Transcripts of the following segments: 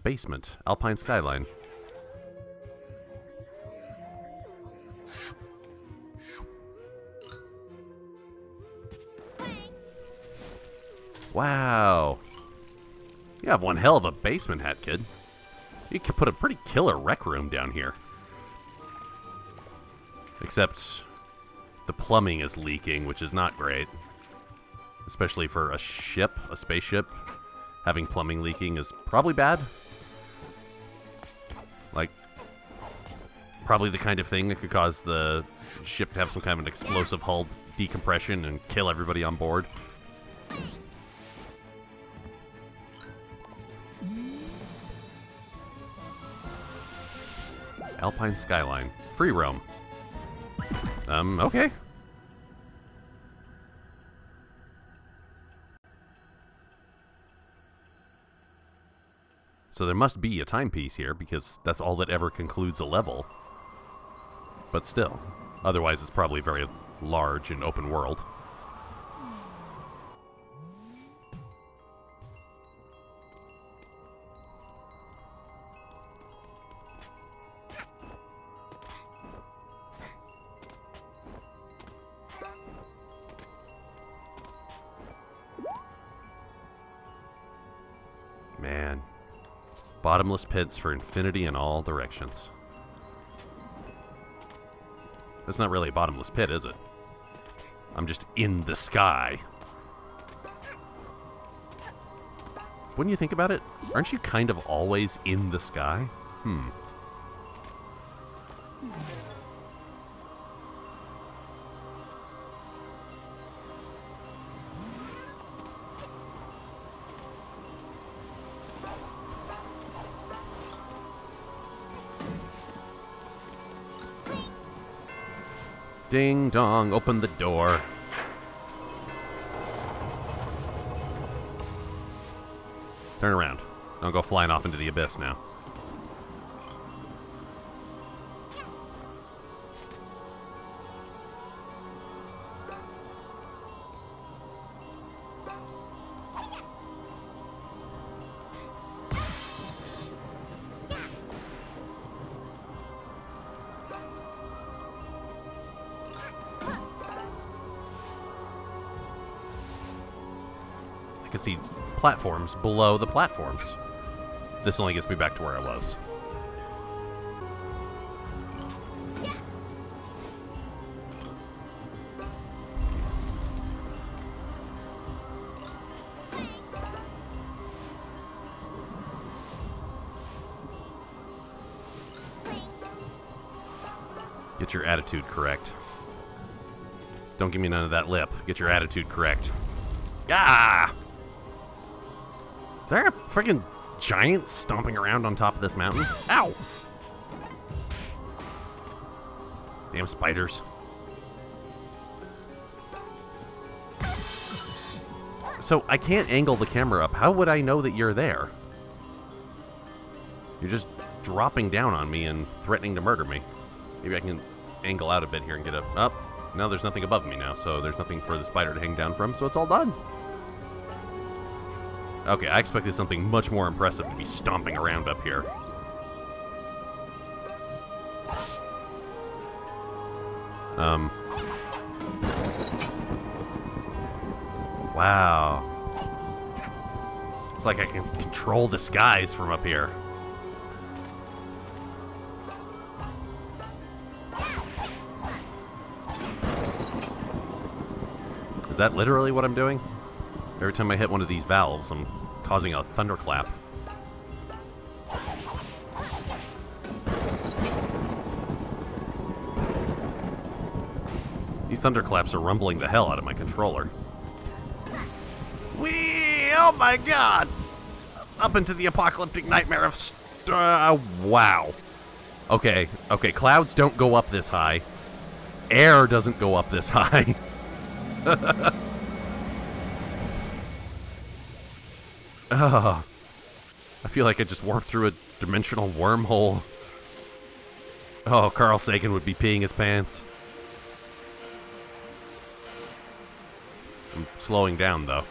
basement. Alpine skyline. Wow. You have one hell of a basement hat, kid. You could put a pretty killer rec room down here. Except the plumbing is leaking, which is not great. Especially for a ship, a spaceship. Having plumbing leaking is probably bad. Like, probably the kind of thing that could cause the ship to have some kind of an explosive hull decompression and kill everybody on board. Alpine skyline. Free roam. Okay. So there must be a timepiece here, because that's all that ever concludes a level. But still. Otherwise it's probably very large and open world. Man. Bottomless pits for infinity in all directions. That's not really a bottomless pit, is it? I'm just in the sky. When you think about it, aren't you kind of always in the sky? Ding dong, open the door. Turn around. Don't go flying off into the abyss now. I can see platforms below the platforms. This only gets me back to where I was. Get your attitude correct. Don't give me none of that lip. Get your attitude correct. Ah! Is there a freaking giant stomping around on top of this mountain? Ow! Damn spiders. So, I can't angle the camera up. How would I know that you're there? You're just dropping down on me and threatening to murder me. Maybe I can angle out a bit here and get up. No, there's nothing above me now, so there's nothing for the spider to hang down from, so it's all done. Okay, I expected something much more impressive to be stomping around up here. Wow. It's like I can control the skies from up here. Is that literally what I'm doing? Every time I hit one of these valves, I'm causing a thunderclap. These thunderclaps are rumbling the hell out of my controller. Whee! Oh my god! Up into the apocalyptic nightmare of wow. Okay, clouds don't go up this high. Air doesn't go up this high. Oh, I feel like I just warped through a dimensional wormhole. Oh, Carl Sagan would be peeing his pants. I'm slowing down, though.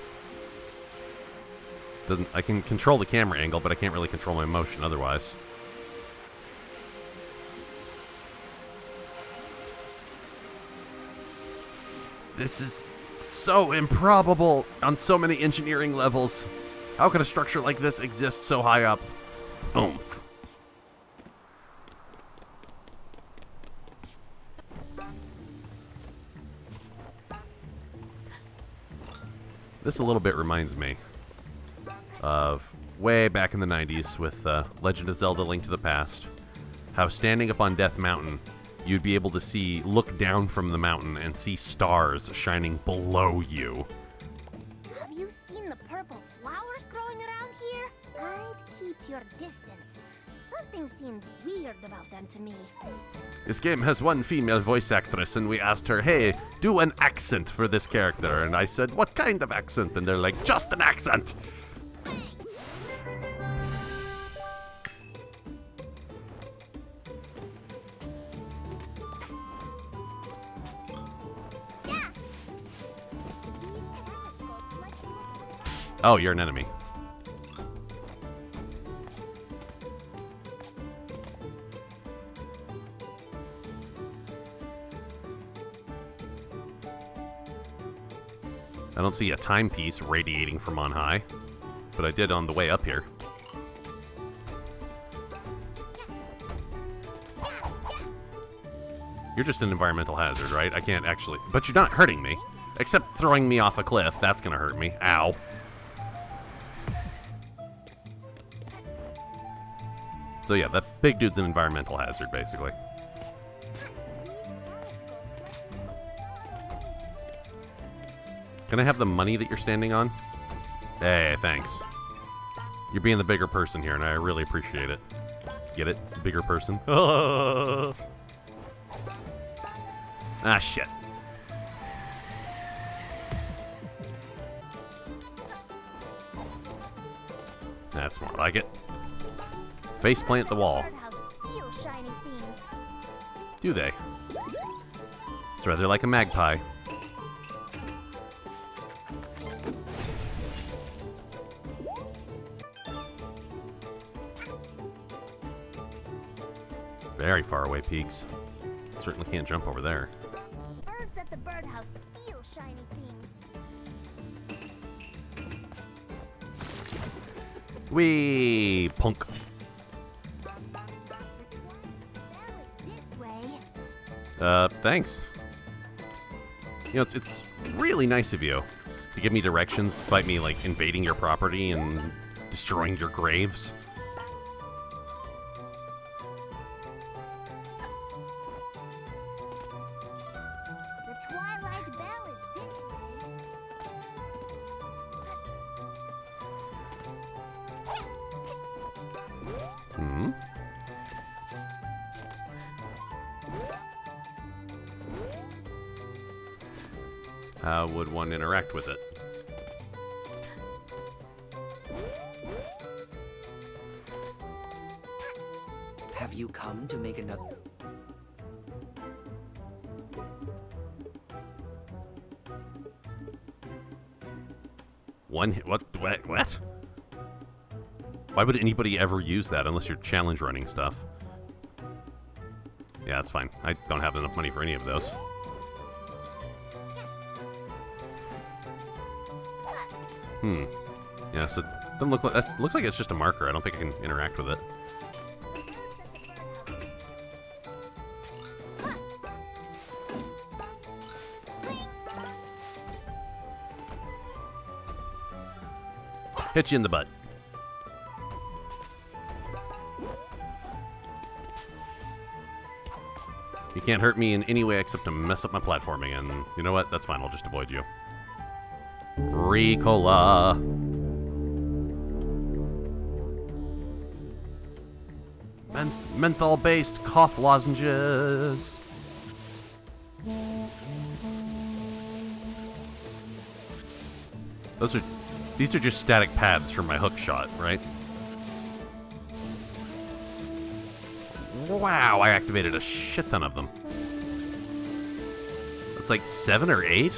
Doesn't I can control the camera angle, but I can't really control my motion otherwise. This is so improbable on so many engineering levels. How could a structure like this exist so high up? Oomph. This a little bit reminds me of way back in the 90s with Legend of Zelda: Link to the Past. How standing up on Death Mountain, you'd be able to look down from the mountain and see stars shining below you. Have you seen the purple flowers growing around here? I'd keep your distance. Something seems weird about them to me. This game has one female voice actress, and we asked her, hey, do an accent for this character. And I said, what kind of accent? And they're like, just an accent. Oh, you're an enemy. I don't see a timepiece radiating from on high, but I did on the way up here. You're just an environmental hazard, right? I can't actually... But you're not hurting me. Except throwing me off a cliff. That's gonna hurt me. Ow. So yeah, that big dude's an environmental hazard, basically. Can I have the money that you're standing on? Hey, thanks. You're being the bigger person here, and I really appreciate it. Get it? Bigger person? Ah, shit. That's more like it. Faceplant the wall. Do they? It's rather like a magpie. Very far away peaks. Certainly can't jump over there. Birds at the birdhouse steal shiny things. Whee! Punk. Thanks. You know, it's really nice of you to give me directions despite me, like, invading your property and destroying your graves. The Twilight Bell is this way. Hmm? How would one interact with it? Have you come to make another... One hit? What? What? Why would anybody ever use that unless you're challenge running stuff? Yeah, that's fine. I don't have enough money for any of those. Yeah, so it doesn't look like that. Looks like it's just a marker. I don't think I can interact with it. Hit you in the butt. You can't hurt me in any way except to mess up my platforming, and you know what? That's fine. I'll just avoid you. Ricola. Menthol-based cough lozenges. These are just static paths from my hook shot, right? Wow, I activated a shit ton of them. That's like 7 or 8?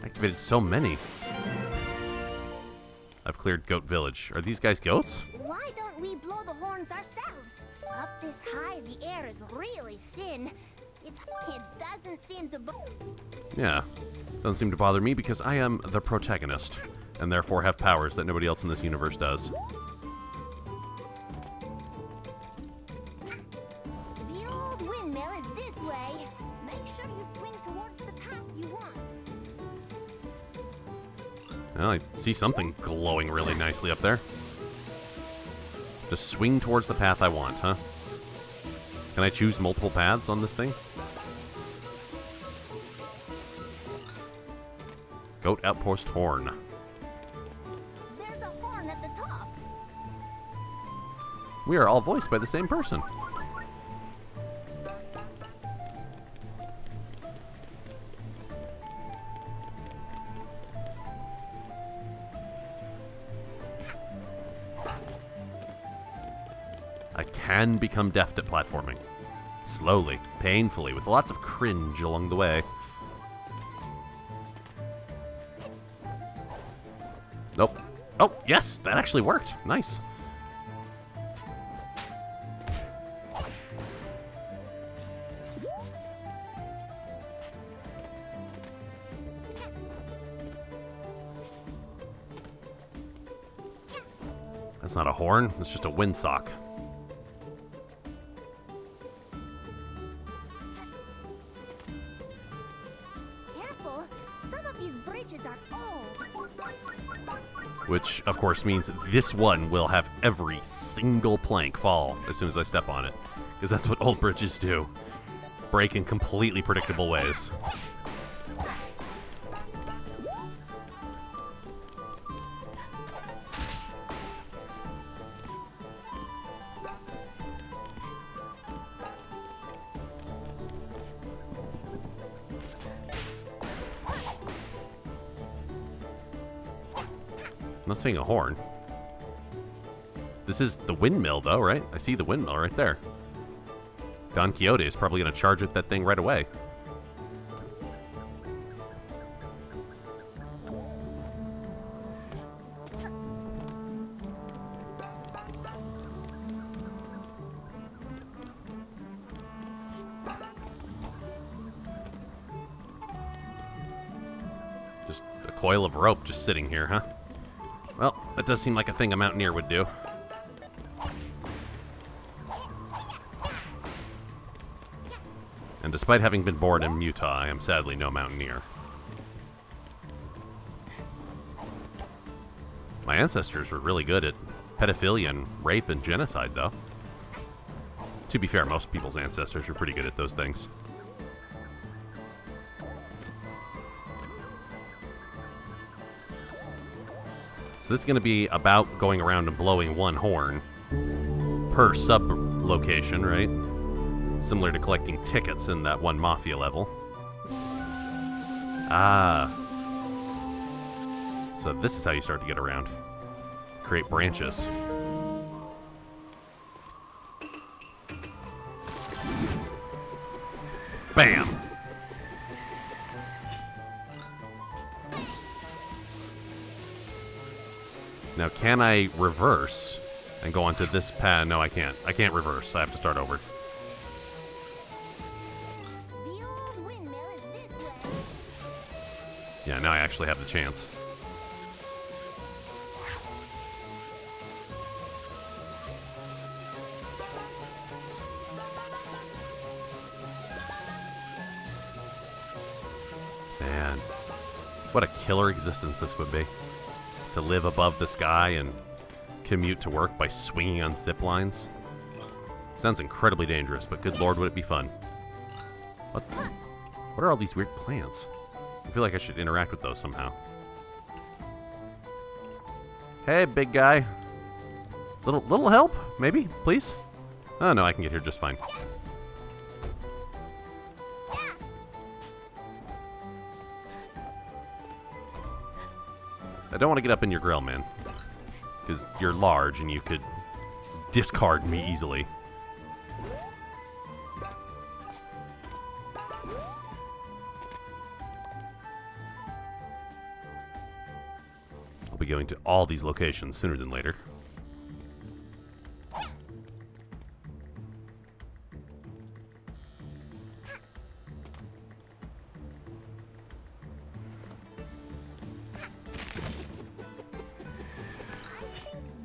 Activated so many. cleared Goat Village. Are these guys goats? Why don't we blow the horns ourselves? Up this high, the air is really thin. It doesn't seem to... Yeah. Doesn't seem to bother me because I am the protagonist, and therefore have powers that nobody else in this universe does. The old windmill is this way. Make sure you swing towards the path you want. Well, I see something glowing really nicely up there. Just swing towards the path I want, huh? Can I choose multiple paths on this thing? Goat Outpost Horn. There's a horn at the top. We are all voiced by the same person. I can become deft at platforming. Slowly, painfully, with lots of cringe along the way. Nope. Oh, yes, that actually worked. Nice. That's not a horn, it's just a windsock. Careful, some of these bridges are old. Which, of course, means this one will have every single plank fall as soon as I step on it. Because that's what old bridges do. Break in completely predictable ways. I'm not seeing a horn. This is the windmill, though, right? I see the windmill right there. Don Quixote is probably going to charge at that thing right away. Just a coil of rope just sitting here, huh? Well, that does seem like a thing a mountaineer would do. And despite having been born in Utah, I am sadly no mountaineer. My ancestors were really good at pedophilia and rape and genocide, though. To be fair, most people's ancestors are pretty good at those things. So this is going to be about going around and blowing one horn per sub-location, right? Similar to collecting tickets in that one Mafia level. Ah. So this is how you start to get around. Create branches. Bam! Now, can I reverse and go onto this path? No, I can't. I can't reverse. I have to start over. The old windmill is this way. Yeah, now I actually have the chance. Man, what a killer existence this would be. To live above the sky and commute to work by swinging on zip lines. Sounds incredibly dangerous, but good lord would it be fun. What are all these weird plants? I feel like I should interact with those somehow. Hey, big guy. Little help, maybe, please? Oh no, I can get here just fine. I don't want to get up in your grill, man. Because you're large and you could discard me easily. be going to all these locations sooner than later.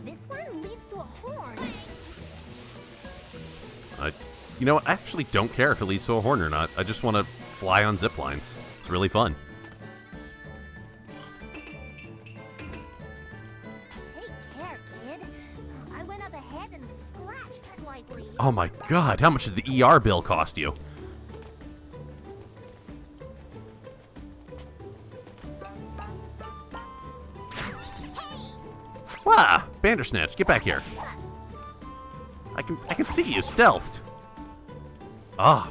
This one leads to a horn. You know what? I actually don't care if it leads to a horn or not. I just want to fly on zip lines. It's really fun. Take care, kid. I went up ahead and scratched slightly. Oh my god, how much did the ER bill cost you? Wah! Bandersnatch, get back here. I can see you, stealthed. Ah,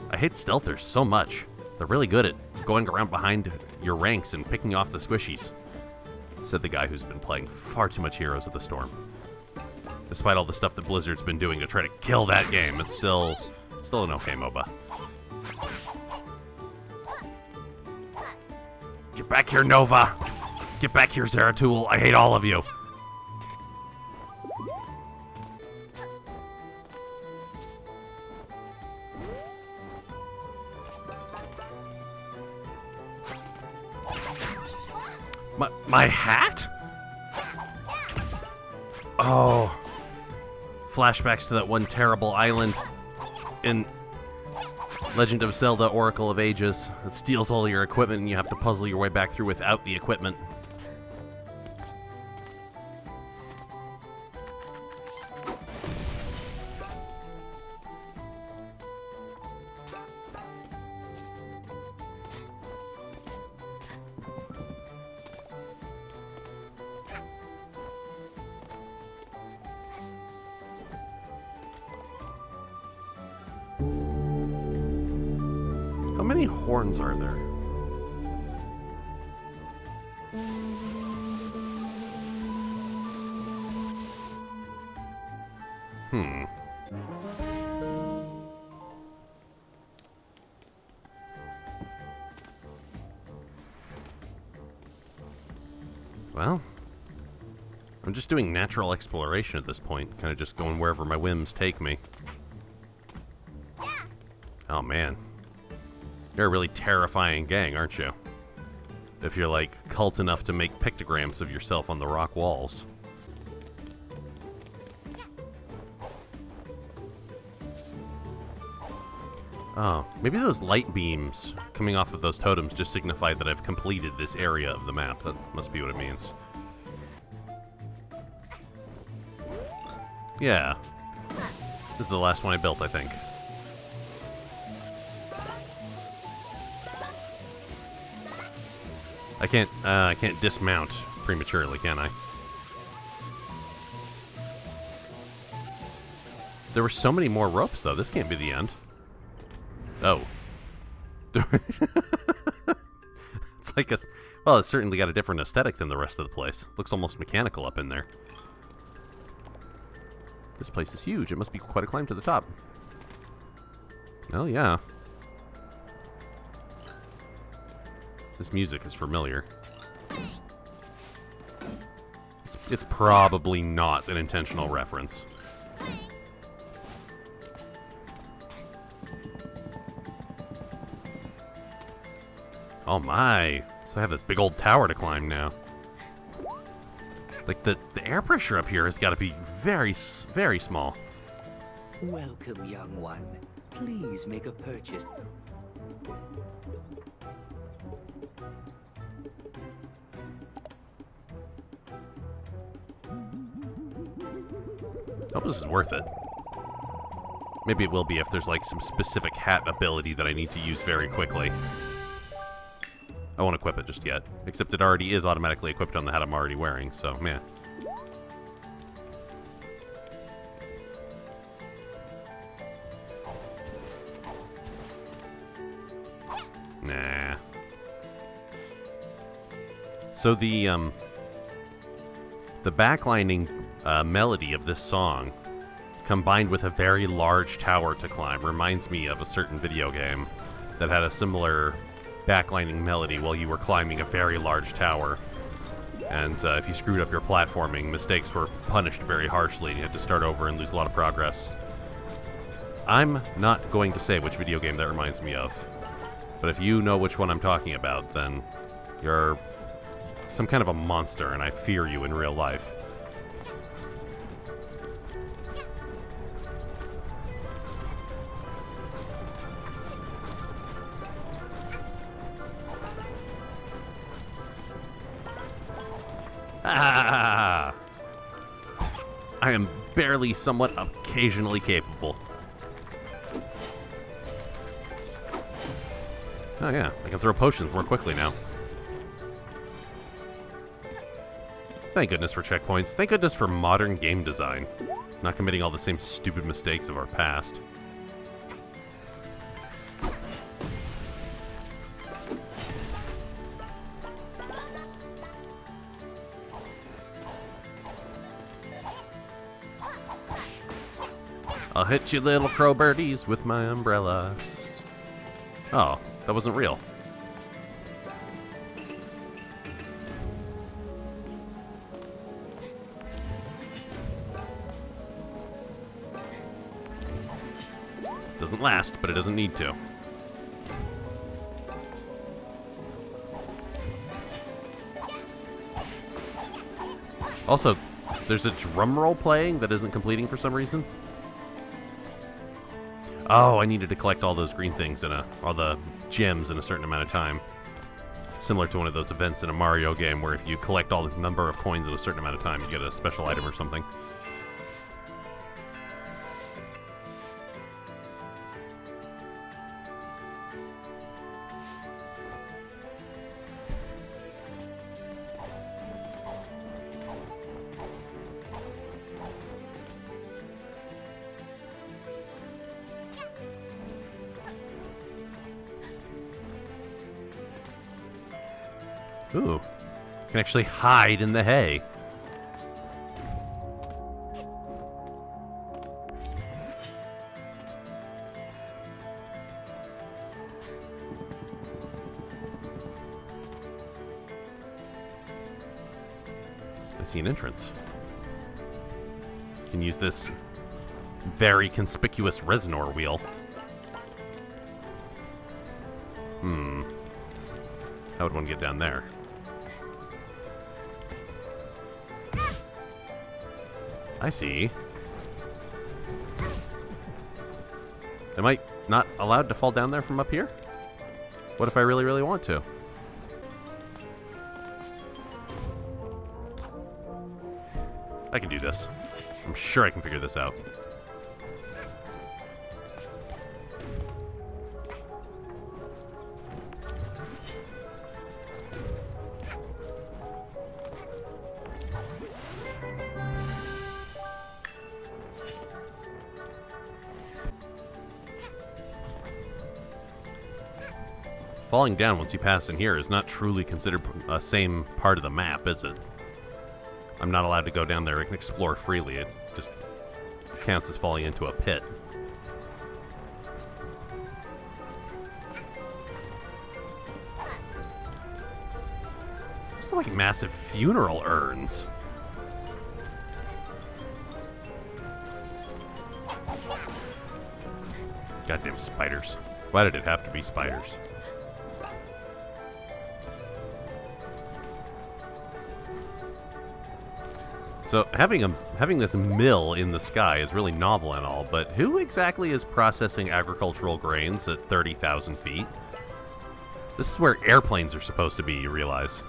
I hate stealthers so much. They're really good at going around behind your ranks and picking off the squishies, said the guy who's been playing far too much Heroes of the Storm. Despite all the stuff that Blizzard's been doing to try to kill that game, it's still an okay MOBA. Get back here, Nova! Get back here, Zeratul! I hate all of you! My hat? Oh. Flashbacks to that one terrible island in Legend of Zelda Oracle of Ages that steals all your equipment and you have to puzzle your way back through without the equipment. How many horns are there? Well, I'm just doing natural exploration at this point, kind of just going wherever my whims take me. Oh man. You're a really terrifying gang, aren't you? If you're, like, cult enough to make pictograms of yourself on the rock walls. Oh, maybe those light beams coming off of those totems just signify that I've completed this area of the map. That must be what it means. Yeah. This is the last one I built, I think. I can't dismount prematurely, can I? There were so many more ropes, though. This can't be the end. Oh. It's like a... Well, it's certainly got a different aesthetic than the rest of the place. Looks almost mechanical up in there. This place is huge. It must be quite a climb to the top. Oh, yeah. This music is familiar. It's probably not an intentional reference. Oh my! So I have this big old tower to climb now. Like, the air pressure up here has got to be very, very small. Welcome, young one. Please make a purchase. Hope this is worth it. Maybe it will be if there's, like, some specific hat ability that I need to use very quickly. I won't equip it just yet. Except it already is automatically equipped on the hat I'm already wearing, so, man. Nah. So the backlining melody of this song, combined with a very large tower to climb, reminds me of a certain video game that had a similar backlining melody while you were climbing a very large tower. And if you screwed up your platforming, mistakes were punished very harshly, and you had to start over and lose a lot of progress. I'm not going to say which video game that reminds me of, but if you know which one I'm talking about, then you're some kind of a monster, and I fear you in real life. Ah! I am barely, somewhat, occasionally capable. Oh yeah, I can throw potions more quickly now. Thank goodness for checkpoints. Thank goodness for modern game design. Not committing all the same stupid mistakes of our past. I'll hit you little crow birdies with my umbrella. Oh, that wasn't real. Doesn't last, but it doesn't need to. Also, there's a drum roll playing that isn't completing for some reason. Oh, I needed to collect all those green things all the gems in a certain amount of time. Similar to one of those events in a Mario game where if you collect all the number of coins in a certain amount of time, you get a special item or something. Ooh, can actually hide in the hay. I see an entrance. Can use this very conspicuous Reznor wheel. How would one get down there? I see. Am I not allowed to fall down there from up here? What if I really, really want to? I can do this. I'm sure I can figure this out. Falling down once you pass in here is not truly considered a same part of the map, is it? I'm not allowed to go down there and explore freely. It just counts as falling into a pit. Those are like massive funeral urns. Goddamn spiders. Why did it have to be spiders? So having this mill in the sky is really novel and all, but who exactly is processing agricultural grains at 30,000 feet? This is where airplanes are supposed to be, you realize.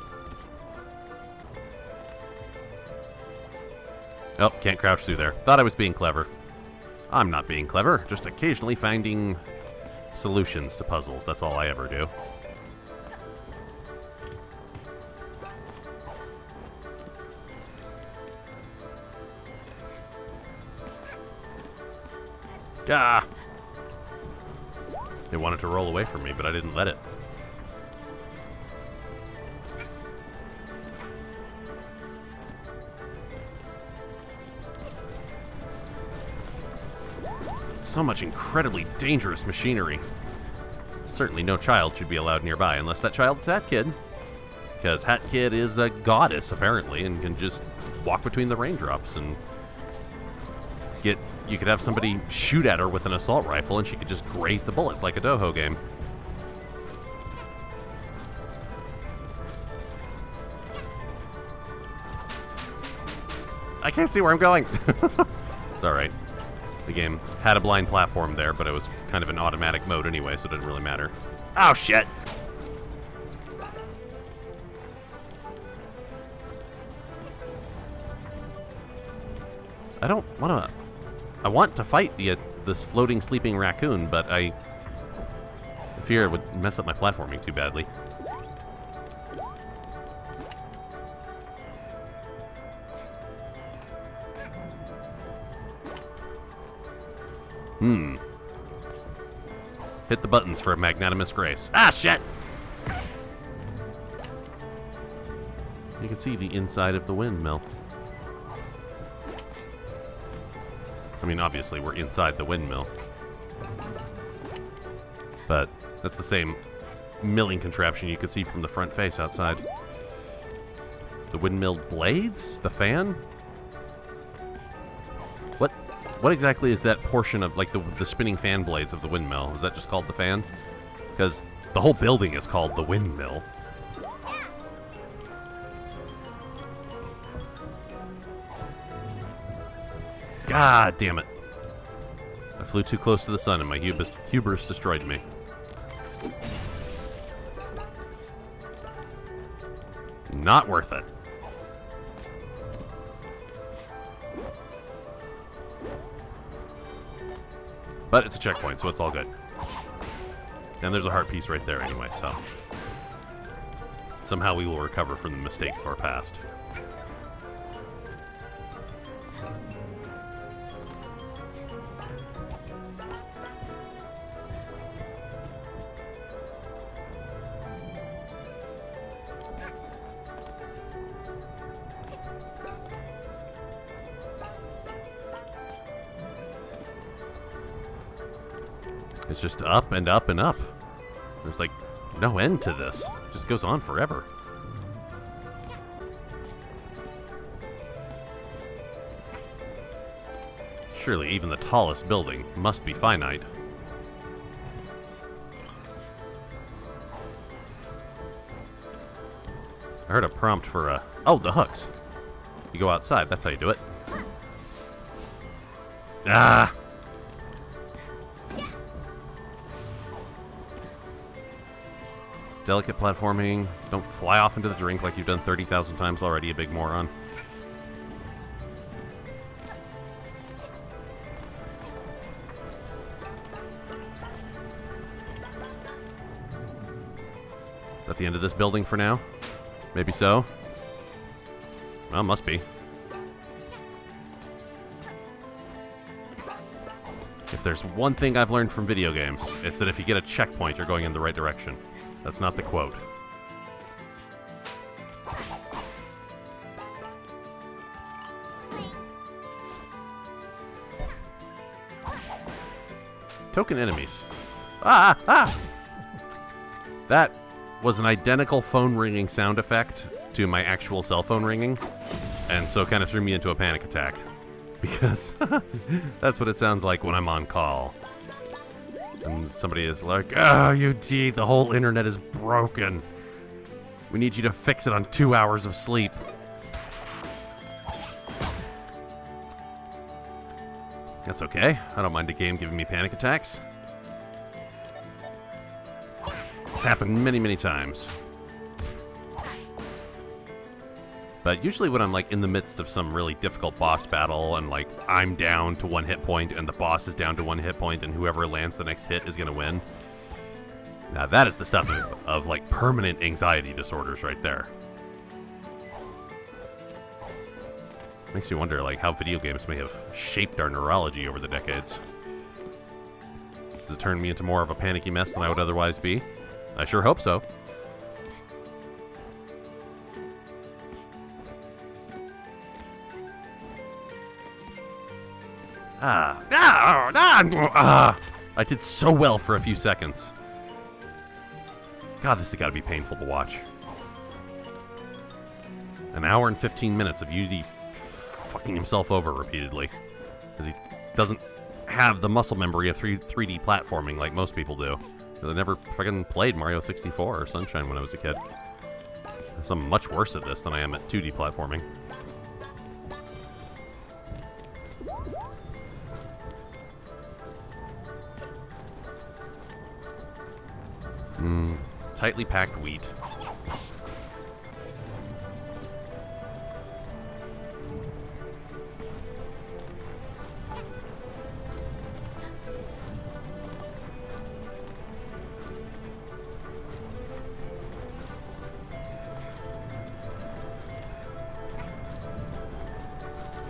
Oh, can't crouch through there. Thought I was being clever. I'm not being clever, just occasionally finding solutions to puzzles. That's all I ever do. Ah! It wanted to roll away from me, but I didn't let it. So much incredibly dangerous machinery. Certainly no child should be allowed nearby, unless that child's that kid. Because Hat Kid is a goddess, apparently, and can just walk between the raindrops and get... You could have somebody shoot at her with an assault rifle and she could just graze the bullets like a Toho game. I can't see where I'm going. It's alright. The game had a blind platform there, but it was kind of in automatic mode anyway, so it didn't really matter. Oh, shit! I don't want to... I want to fight this floating, sleeping raccoon, but I fear it would mess up my platforming too badly. Hit the buttons for a magnanimous grace. Ah, shit! You can see the inside of the windmill. I mean, obviously, we're inside the windmill. But that's the same milling contraption you can see from the front face outside. The windmill blades? The fan? What exactly is that portion of, like, the spinning fan blades of the windmill? Is that just called the fan? Because the whole building is called the windmill. God damn it. I flew too close to the sun and my hubris destroyed me. Not worth it. But it's a checkpoint, so it's all good. And there's a heart piece right there anyway, so... Somehow we will recover from the mistakes of our past. It's just up and up and up. There's like no end to this. It just goes on forever. Surely even the tallest building must be finite. I heard a prompt for, oh, the hooks. You go outside, that's how you do it. Ah! Delicate platforming. Don't fly off into the drink like you've done 30,000 times already, you big moron. Is that the end of this building for now? Maybe so. Well, must be. If there's one thing I've learned from video games, it's that if you get a checkpoint, you're going in the right direction. That's not the quote. Token enemies. Ah! Ah! That was an identical phone ringing sound effect to my actual cell phone ringing, and so kind of threw me into a panic attack. Because that's what it sounds like when I'm on call. And somebody is like, "Oh, UG, the whole internet is broken. We need you to fix it on 2 hours of sleep." That's okay. I don't mind a game giving me panic attacks. It's happened many, many times. But usually when I'm like in the midst of some really difficult boss battle and like I'm down to 1 hit point and the boss is down to 1 hit point and whoever lands the next hit is going to win. Now that is the stuff of like permanent anxiety disorders right there. Makes you wonder like how video games may have shaped our neurology over the decades. Does it turn me into more of a panicky mess than I would otherwise be? I sure hope so. I did so well for a few seconds. God, this has got to be painful to watch. An hour and 15 minutes of Yuji fucking himself over repeatedly. Because he doesn't have the muscle memory of 3D platforming like most people do. I never fucking played Mario 64 or Sunshine when I was a kid. So I'm much worse at this than I am at 2D platforming. Tightly packed wheat.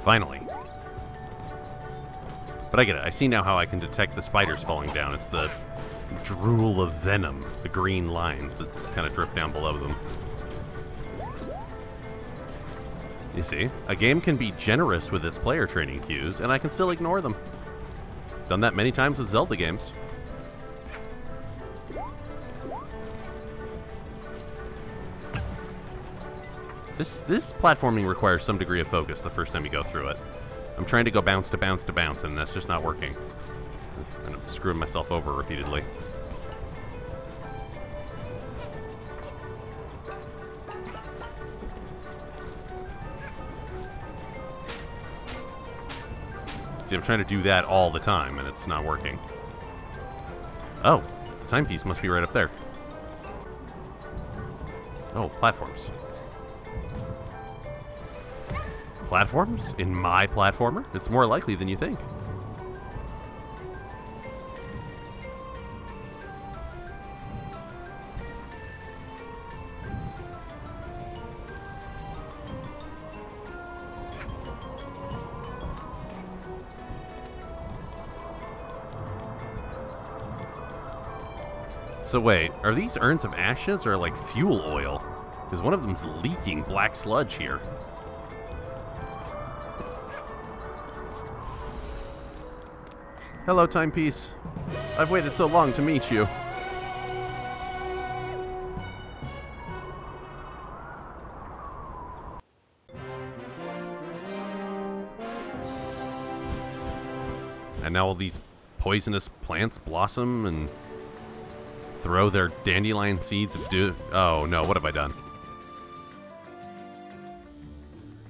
Finally. But I get it. I see now how I can detect the spiders falling down. It's the drool of venom, the green lines that kind of drip down below them. You see, a game can be generous with its player training cues, and I can still ignore them. Done that many times with Zelda games. This platforming requires some degree of focus the first time you go through it. I'm trying to go bounce to bounce to bounce, and that's just not working. And I'm screwing myself over repeatedly. See, I'm trying to do that all the time, and it's not working. Oh, the timepiece must be right up there. Oh, platforms. Platforms? In my platformer? It's more likely than you think. So wait, are these urns of ashes or like fuel oil? Because one of them's leaking black sludge here. Hello, timepiece. I've waited so long to meet you. And now all these poisonous plants blossom and throw their dandelion seeds of oh no, what have I done?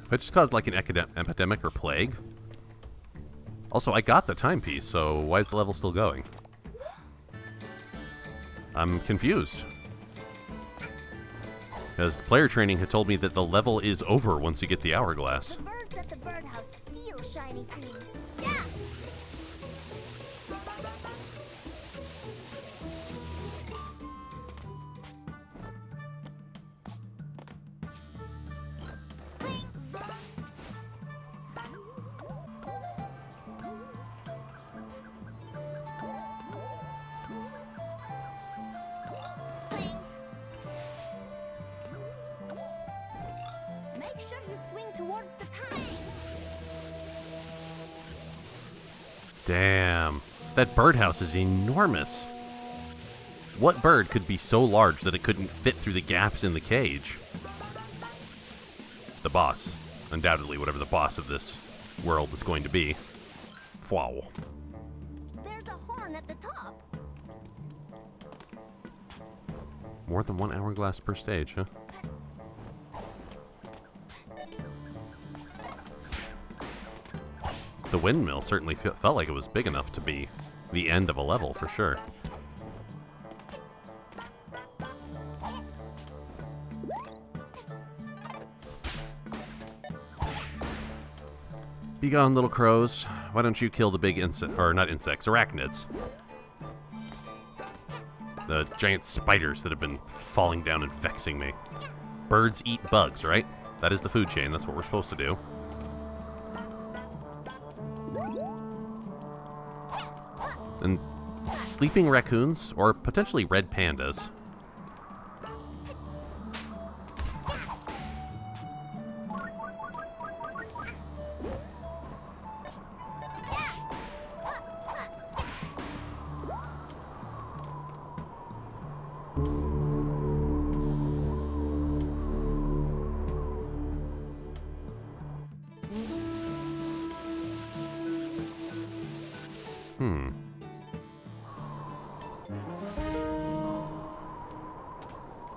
Have I just caused like an epidemic or plague? Also, I got the timepiece, so why is the level still going? I'm confused. Because player training had told me that the level is over once you get the hourglass. The birds at the birdhouse steal shiny things. Yeah! Make sure you swing towards the path. Damn. That birdhouse is enormous. What bird could be so large that it couldn't fit through the gaps in the cage? The boss. Undoubtedly, whatever the boss of this world is going to be. Wow. There's a horn at the top. More than one hourglass per stage, huh? The windmill certainly felt like it was big enough to be the end of a level, for sure. Be gone, little crows. Why don't you kill the big or not insects, arachnids. The giant spiders that have been falling down and vexing me. Birds eat bugs, right? That is the food chain, that's what we're supposed to do. And sleeping raccoons, or potentially red pandas.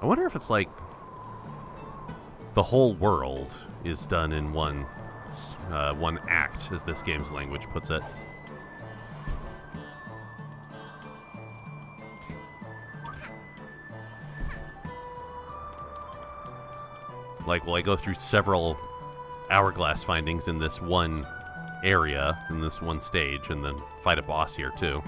I wonder if it's like the whole world is done in one act, as this game's language puts it. Like, will I go through several hourglass findings in this one area, in this one stage, and then fight a boss here, too?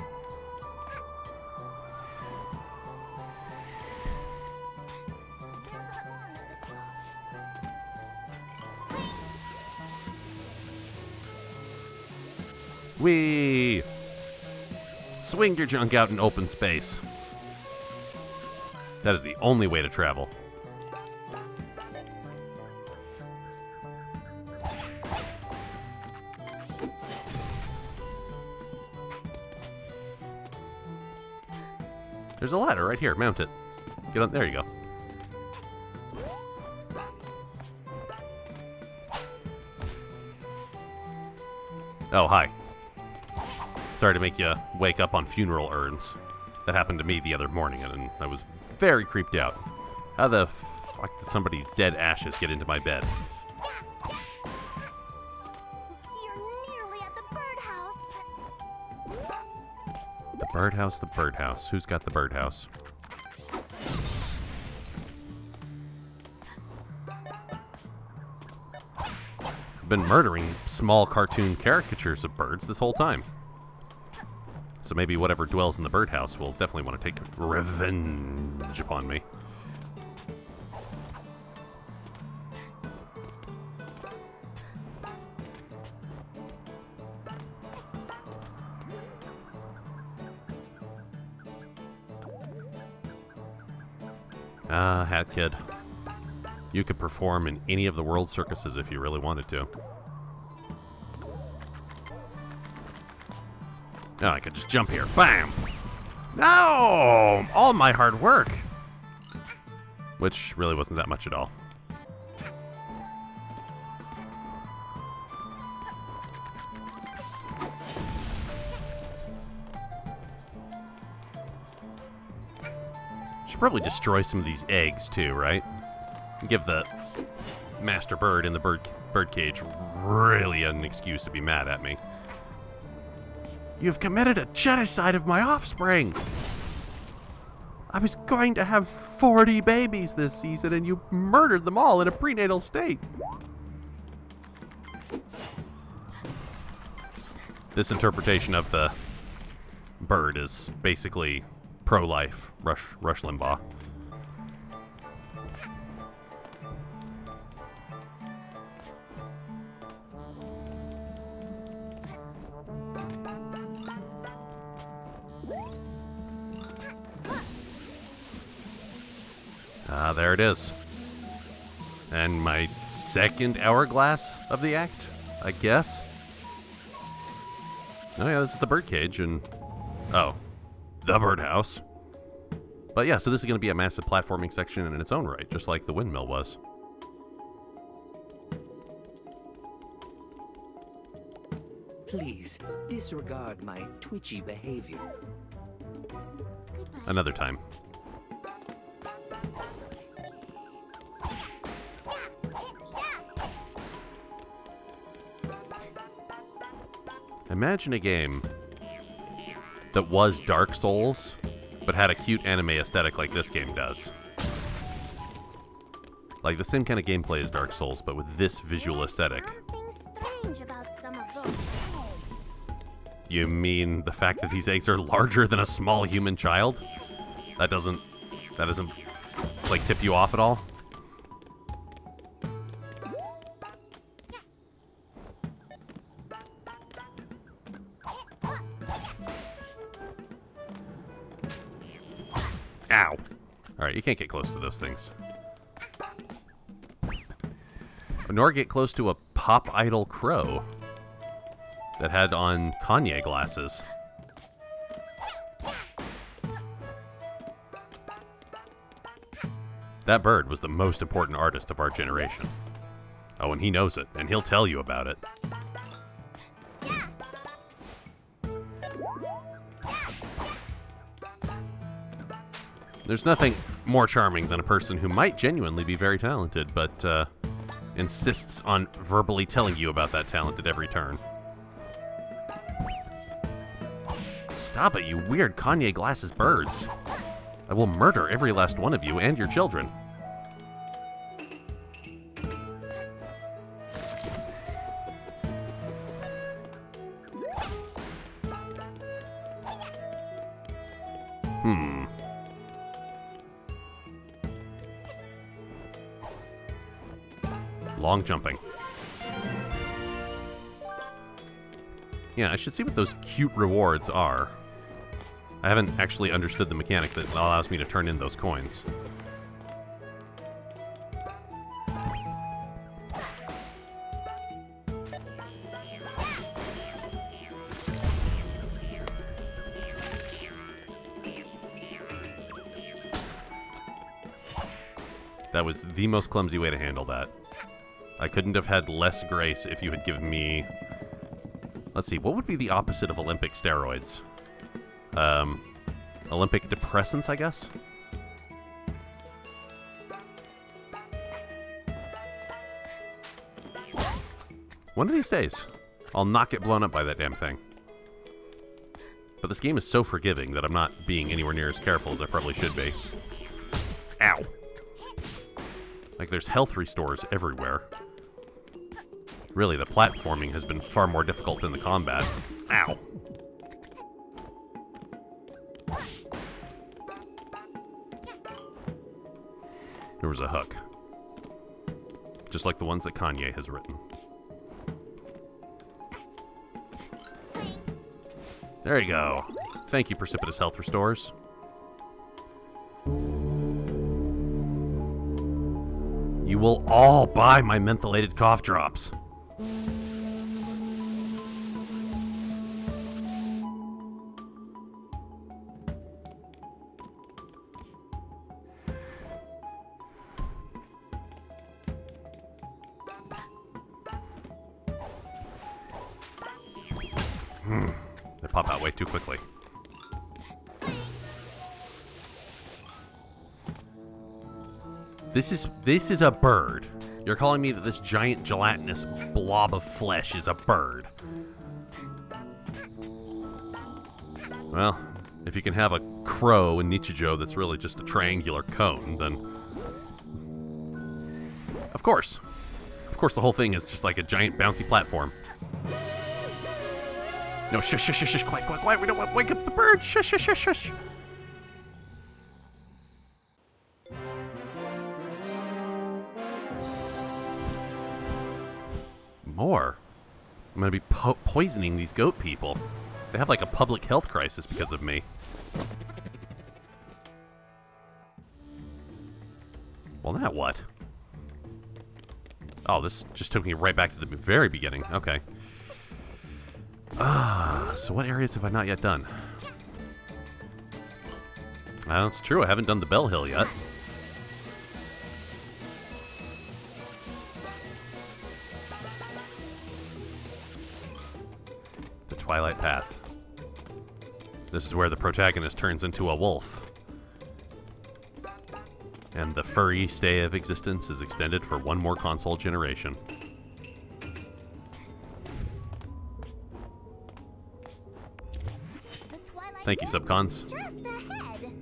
Whee! Swing your junk out in open space. That is the only way to travel. There's a ladder right here. Mount it. Get on. There you go. Oh, hi. Sorry to make you wake up on funeral urns. That happened to me the other morning, and I was very creeped out. How the fuck did somebody's dead ashes get into my bed? You're nearly at the birdhouse. The birdhouse, the birdhouse. Who's got the birdhouse? I've been murdering small cartoon caricatures of birds this whole time. So maybe whatever dwells in the birdhouse will definitely want to take revenge upon me. Ah, Hat Kid. You could perform in any of the world circuses if you really wanted to. Oh, I could just jump here. Bam! No! All my hard work! Which really wasn't that much at all. Should probably destroy some of these eggs too, right? Give the master bird in the bird cage really an excuse to be mad at me. You've committed a genocide of my offspring! I was going to have 40 babies this season, and you murdered them all in a prenatal state. This interpretation of the bird is basically pro-life, Rush Limbaugh. There it is. And my second hourglass of the act, I guess. Oh yeah, this is the birdcage, and... oh, the birdhouse. But yeah, so this is going to be a massive platforming section in its own right, just like the windmill was. Please, disregard my twitchy behavior. Another time. Imagine a game that was Dark Souls, but had a cute anime aesthetic like this game does. Like the same kind of gameplay as Dark Souls, but with this visual aesthetic. Something strange about some of those eggs. You mean the fact that these eggs are larger than a small human child? That doesn't like tip you off at all? Ow. Alright, you can't get close to those things. Nor get close to a pop idol crow that had on Kanye glasses. That bird was the most important artist of our generation. Oh, and he knows it, and he'll tell you about it. There's nothing more charming than a person who might genuinely be very talented, but insists on verbally telling you about that talent at every turn. Stop it, you weird Kanye glasses birds. I will murder every last one of you and your children. Long jumping. Yeah, I should see what those cute rewards are. I haven't actually understood the mechanic that allows me to turn in those coins. That was the most clumsy way to handle that. I couldn't have had less grace if you had given me... Let's see, what would be the opposite of Olympic steroids? Olympic depressants, I guess? One of these days, I'll not get blown up by that damn thing. But this game is so forgiving that I'm not being anywhere near as careful as I probably should be. Ow! Like, there's health restores everywhere. Really, the platforming has been far more difficult than the combat. Ow! There was a hook. Just like the ones that Kanye has written. There you go. Thank you, Precipitous Health Restores. You will all buy my mentholated cough drops. They pop out way too quickly. This is a bird. You're calling me that this giant gelatinous blob of flesh is a bird. Well, if you can have a crow in Nichijou that's really just a triangular cone, then... Of course. Of course the whole thing is just like a giant bouncy platform. No, shush, shush, shush, shush, quiet, quiet, quiet. We don't want to wake up the bird. Shush, shush, shush, shush. More. I'm going to be poisoning these goat people. They have like a public health crisis because of me. Well, now what? Oh, this just took me right back to the very beginning. Okay. So what areas have I not yet done? It's true, I haven't done the Bell Hill yet. The Twilight Path. This is where the protagonist turns into a wolf. And the furry stay of existence is extended for one more console generation. Thank you, Subcons. Just ahead.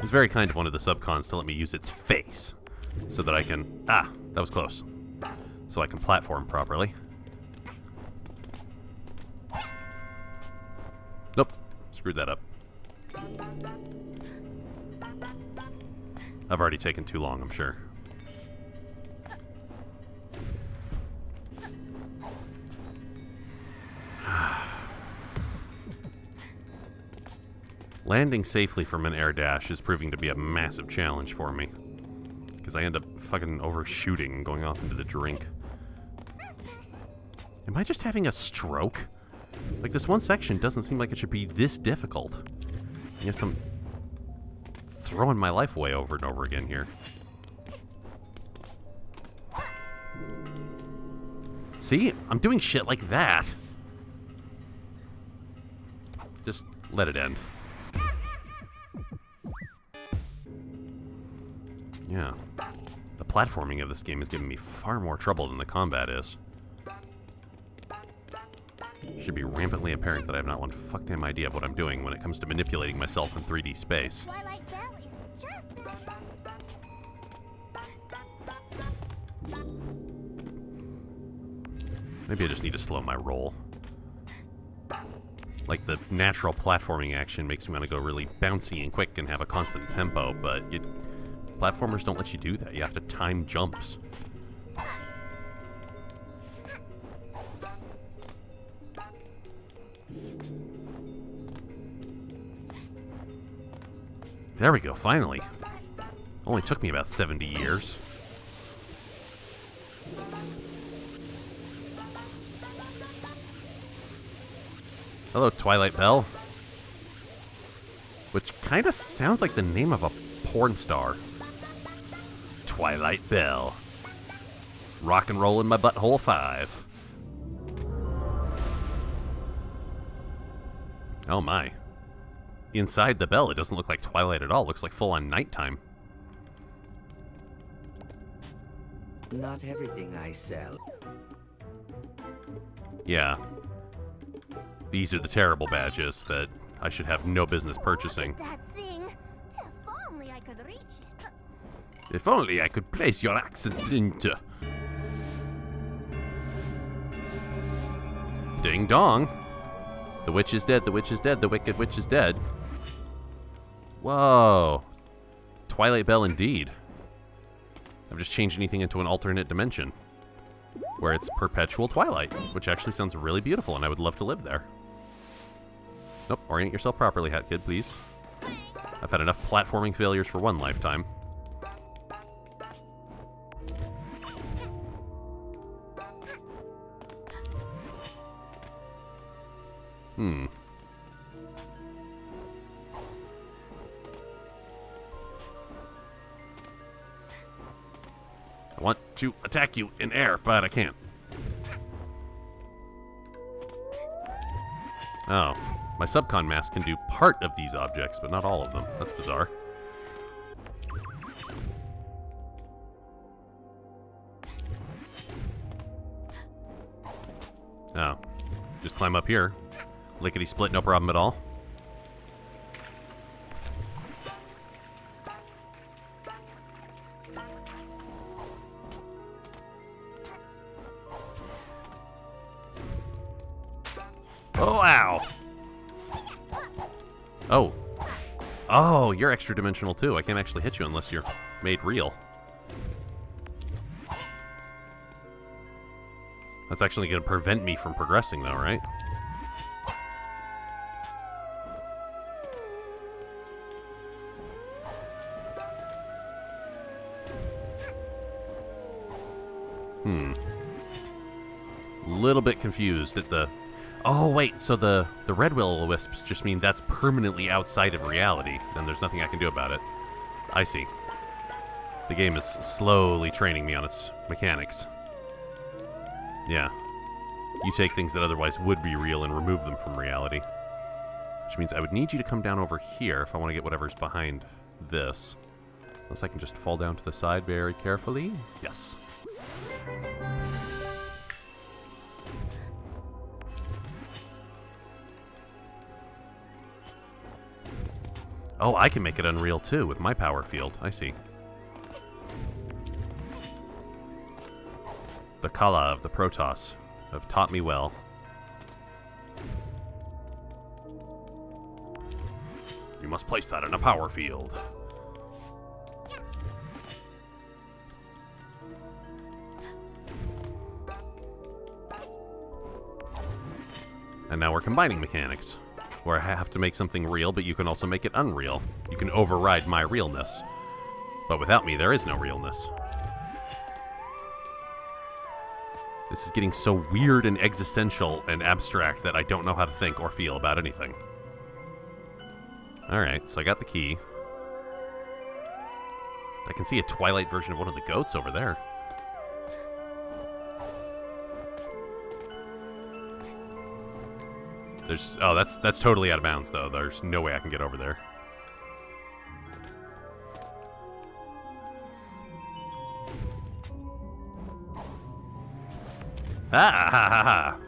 It's very kind of one of the Subcons to let me use its face, so that I can... Ah, that was close. So I can platform properly. Nope, screwed that up. I've already taken too long, I'm sure. Landing safely from an air dash is proving to be a massive challenge for me. Because I end up fucking overshooting and going off into the drink. Am I just having a stroke? Like, this one section doesn't seem like it should be this difficult. I guess I'm throwing my life away over and over again here. See? I'm doing shit like that. Just let it end. Yeah. The platforming of this game is giving me far more trouble than the combat is. Should be rampantly apparent that I have not one fuck damn idea of what I'm doing when it comes to manipulating myself in 3D space. Twilight Bell is just... Maybe I just need to slow my roll. Like, the natural platforming action makes me want to go really bouncy and quick and have a constant tempo, but platformers don't let you do that. You have to time jumps. There we go, finally. Only took me about 70 years. Hello, Twilight Bell. Which kind of sounds like the name of a porn star. Twilight Bell. Rock and roll in my butthole 5. Oh my. Inside the bell, it doesn't look like Twilight at all. It looks like full-on nighttime. Not everything I sell. Yeah. These are the terrible badges that I should have no business purchasing. That thing. If only I could reach it. If only I could place your accent into... Ding dong. The witch is dead, the witch is dead, the wicked witch is dead. Whoa. Twilight Bell indeed. I've just changed anything into an alternate dimension. Where it's perpetual twilight, which actually sounds really beautiful and I would love to live there. Nope, orient yourself properly, Hat Kid, please. I've had enough platforming failures for one lifetime. I want to attack you in air, but I can't. Oh. My subcon mask can do part of these objects, but not all of them. That's bizarre. Oh. Just climb up here. Lickety-split, no problem at all. Oh, ow! Oh. Oh, you're extra dimensional too. I can't actually hit you unless you're made real. That's actually going to prevent me from progressing though, right? Little bit confused at the... Oh, wait, so the red will-o-wisps just mean that's permanently outside of reality, and there's nothing I can do about it. I see. The game is slowly training me on its mechanics. Yeah. You take things that otherwise would be real and remove them from reality. Which means I would need you to come down over here if I want to get whatever's behind this. Unless I can just fall down to the side very carefully. Yes. Oh, I can make it unreal too with my power field. I see. The Kala of the Protoss have taught me well. You must place that in a power field. And now we're combining mechanics, where I have to make something real, but you can also make it unreal. You can override my realness. But without me, there is no realness. This is getting so weird and existential and abstract that I don't know how to think or feel about anything. Alright, so I got the key. I can see a Twilight version of one of the goats over there. There's... Oh, that's totally out of bounds, though. There's no way I can get over there. Ah, ha, ha, ha.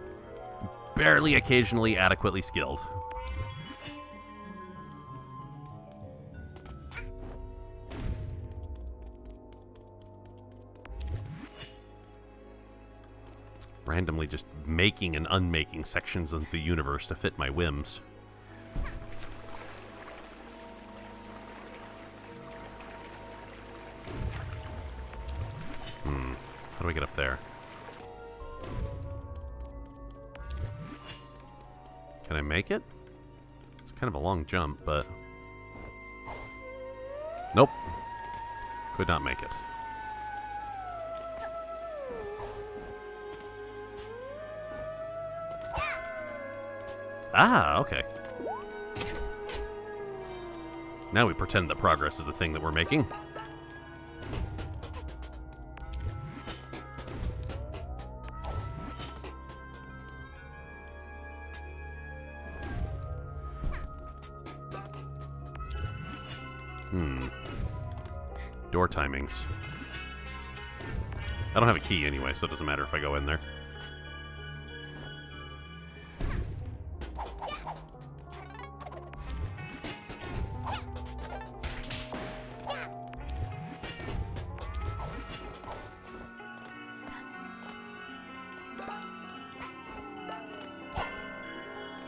Barely occasionally adequately skilled. Randomly just making and unmaking sections of the universe to fit my whims. How do I get up there? Can I make it? It's kind of a long jump, but... Nope. Could not make it. Ah, okay. Now we pretend that progress is a thing that we're making. Door timings. I don't have a key anyway, so it doesn't matter if I go in there.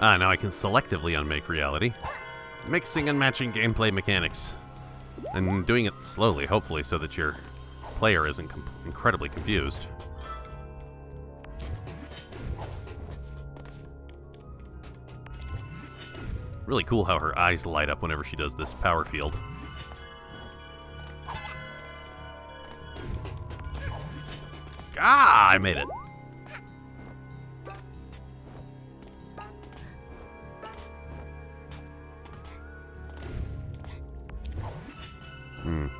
Ah, now I can selectively unmake reality. Mixing and matching gameplay mechanics. And doing it slowly, hopefully, so that your player isn't incredibly confused. Really cool how her eyes light up whenever she does this power field. Ah, I made it.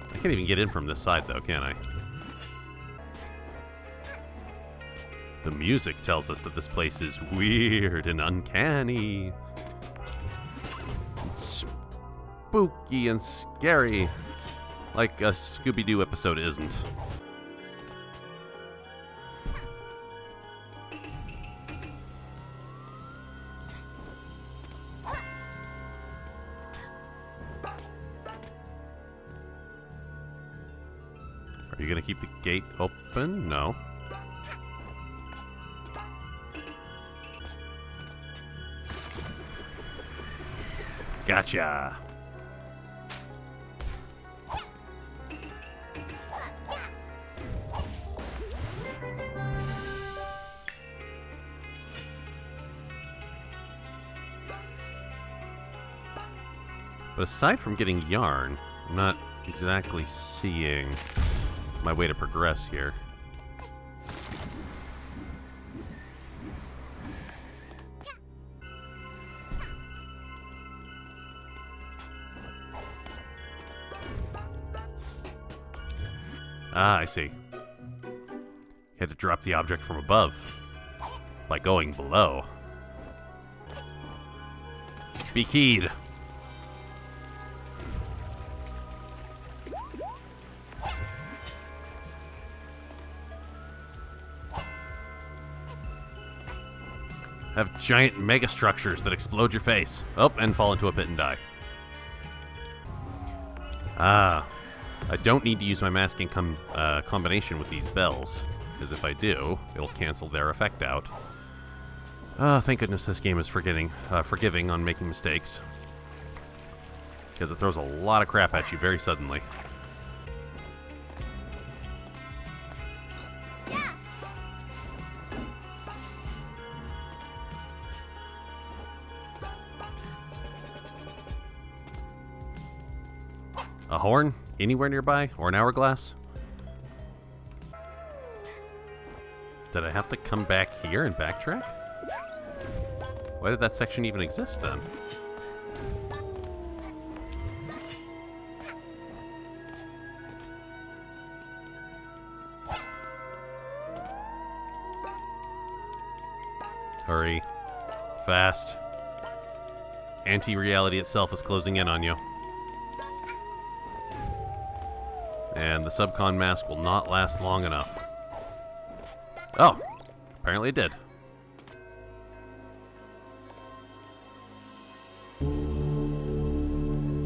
I can't even get in from this side, though, can I? The music tells us that this place is weird and uncanny. It's spooky and scary. Like a Scooby-Doo episode isn't. Are you gonna keep the gate open? No. Gotcha. But aside from getting yarn, I'm not exactly seeing my way to progress here. Ah, I see. You had to drop the object from above by going below. Be keyed. Have giant megastructures that explode your face. Oh, and fall into a pit and die. Ah. I don't need to use my masking combination with these bells, because if I do, it'll cancel their effect out. Thank goodness this game is forgiving on making mistakes. Because it throws a lot of crap at you very suddenly. A horn? Anywhere nearby? Or an hourglass? Did I have to come back here and backtrack? Why did that section even exist then? Hurry. Fast. Anti-reality itself is closing in on you. And the subcon mask will not last long enough. Oh, apparently it did.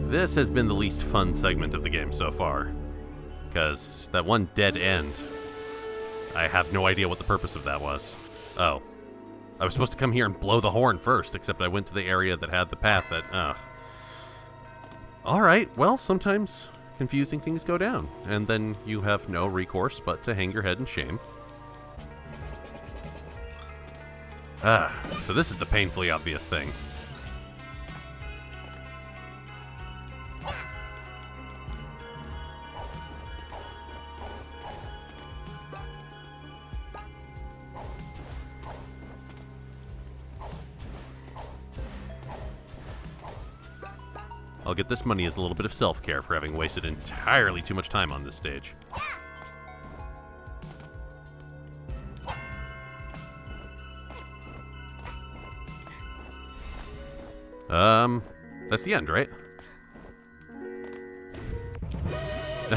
This has been the least fun segment of the game so far. Because that one dead end, I have no idea what the purpose of that was. Oh. I was supposed to come here and blow the horn first, except I went to the area that had the path that, Alright, well, sometimes confusing things go down, and then you have no recourse but to hang your head in shame. So this is the painfully obvious thing. I'll get this money as a little bit of self-care for having wasted entirely too much time on this stage. That's the end, right? I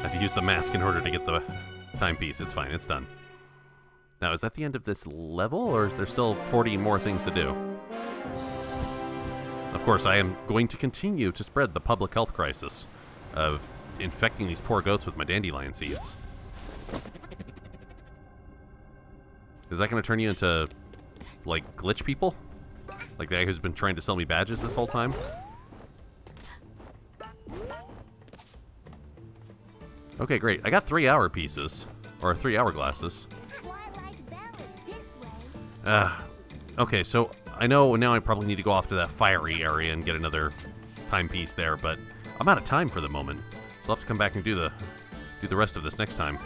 have to use the mask in order to get the timepiece. It's fine, it's done. Now, is that the end of this level, or is there still 40 more things to do? Of course, I am going to continue to spread the public health crisis of infecting these poor goats with my dandelion seeds. Is that going to turn you into, like, glitch people? Like the guy who's been trying to sell me badges this whole time? Okay, great. I got 3-hour pieces. Or 3-hour glasses. Twilight Bell is this way. Okay, so I know now I probably need to go off to that fiery area and get another timepiece there, but I'm out of time for the moment. So I'll have to come back and do the rest of this next time.